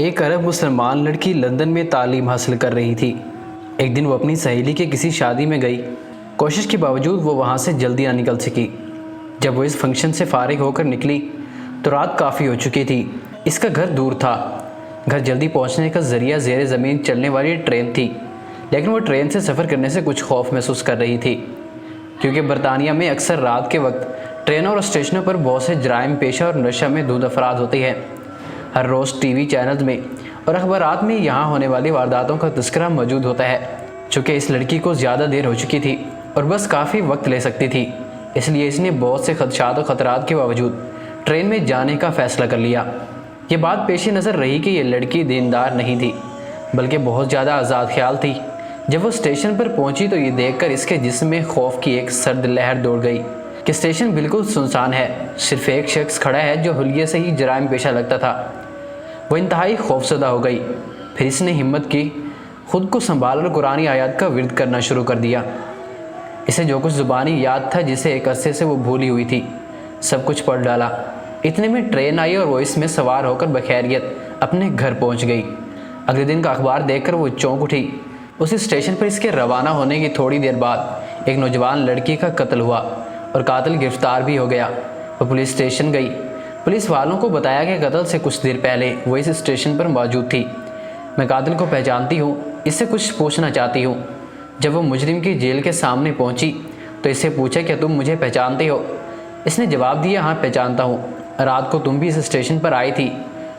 ایک عرب مسلمان لڑکی لندن میں تعلیم حاصل کر رہی تھی۔ ایک دن وہ اپنی سہیلی کے کسی شادی میں گئی۔ کوشش کے باوجود وہ وہاں سے جلدی نہ نکل سکی۔ جب وہ اس فنکشن سے فارغ ہو کر نکلی تو رات کافی ہو چکی تھی۔ اس کا گھر دور تھا۔ گھر جلدی پہنچنے کا ذریعہ زیر زمین چلنے والی ٹرین تھی، لیکن وہ ٹرین سے سفر کرنے سے کچھ خوف محسوس کر رہی تھی، کیونکہ برطانیہ میں اکثر رات کے وقت ٹرینوں اور اسٹیشنوں پر بہت سے جرائم پیشہ اور نشہ میں دھند افراد ہوتے ہیں۔ ہر روز ٹی وی چینلز میں اور اخبارات میں یہاں ہونے والی وارداتوں کا تذکرہ موجود ہوتا ہے۔ چونکہ اس لڑکی کو زیادہ دیر ہو چکی تھی اور بس کافی وقت لے سکتی تھی، اس لیے اس نے بہت سے خدشات و خطرات کے باوجود ٹرین میں جانے کا فیصلہ کر لیا۔ یہ بات پیش نظر رہی کہ یہ لڑکی دیندار نہیں تھی، بلکہ بہت زیادہ آزاد خیال تھی۔ جب وہ اسٹیشن پر پہنچی تو یہ دیکھ کر اس کے جسم میں خوف کی ایک سرد لہر دوڑ گئی کہ اسٹیشن بالکل سنسان ہے، صرف ایک شخص کھڑا ہے جو حلیے سے ہی جرائم پیشہ لگتا تھا۔ وہ انتہائی خوفزدہ ہو گئی۔ پھر اس نے ہمت کی، خود کو سنبھال کر قرآنی آیات کا ورد کرنا شروع کر دیا۔ اسے جو کچھ زبانی یاد تھا جسے ایک عرصے سے وہ بھولی ہوئی تھی، سب کچھ پڑھ ڈالا۔ اتنے میں ٹرین آئی اور وہ اس میں سوار ہو کر بخیریت اپنے گھر پہنچ گئی۔ اگلے دن کا اخبار دیکھ کر وہ چونک اٹھی۔ اسی اسٹیشن پر اس کے روانہ ہونے کی تھوڑی دیر بعد ایک نوجوان لڑکی کا قتل ہوا اور قاتل گرفتار بھی ہو گیا۔ وہ پولیس اسٹیشن گئی۔ پولیس والوں کو بتایا کہ قتل سے کچھ دیر پہلے وہ اس اسٹیشن پر موجود تھی۔ میں قاتل کو پہچانتی ہوں، اس سے کچھ پوچھنا چاہتی ہوں۔ جب وہ مجرم کی جیل کے سامنے پہنچی تو اس سے پوچھا کہ تم مجھے پہچانتی ہو؟ اس نے جواب دیا، ہاں پہچانتا ہوں، رات کو تم بھی اس اسٹیشن پر آئی تھی۔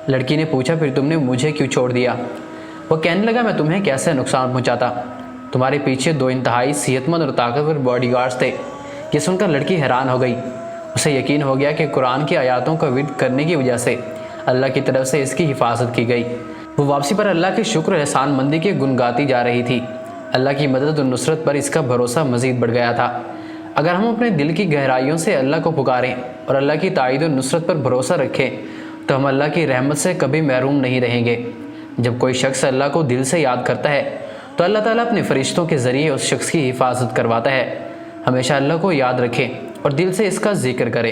لڑکی نے پوچھا، پھر تم نے مجھے کیوں چھوڑ دیا؟ وہ کہنے لگا، میں تمہیں کیسے نقصان پہنچاتا؟ تمہارے پیچھے 2 انتہائی صحت مند اور طاقتور باڈی گارڈز تھے۔ یہ سن کر لڑکی حیران ہو گئی۔ اسے یقین ہو گیا کہ قرآن کی آیاتوں کا ورد کرنے کی وجہ سے اللہ کی طرف سے اس کی حفاظت کی گئی۔ وہ واپسی پر اللہ کے شکر و احسان مندی کے گن گاتی جا رہی تھی۔ اللہ کی مدد اور نصرت پر اس کا بھروسہ مزید بڑھ گیا تھا۔ اگر ہم اپنے دل کی گہرائیوں سے اللہ کو پکاریں اور اللہ کی تائید و نصرت پر بھروسہ رکھیں تو ہم اللہ کی رحمت سے کبھی محروم نہیں رہیں گے۔ جب کوئی شخص اللہ کو دل سے یاد کرتا ہے تو اللہ تعالیٰ اپنے فرشتوں کے ذریعے اس شخص کی حفاظت کرواتا ہے۔ ہمیشہ اللہ کو یاد رکھیں اور دل سے اس کا ذکر کریں۔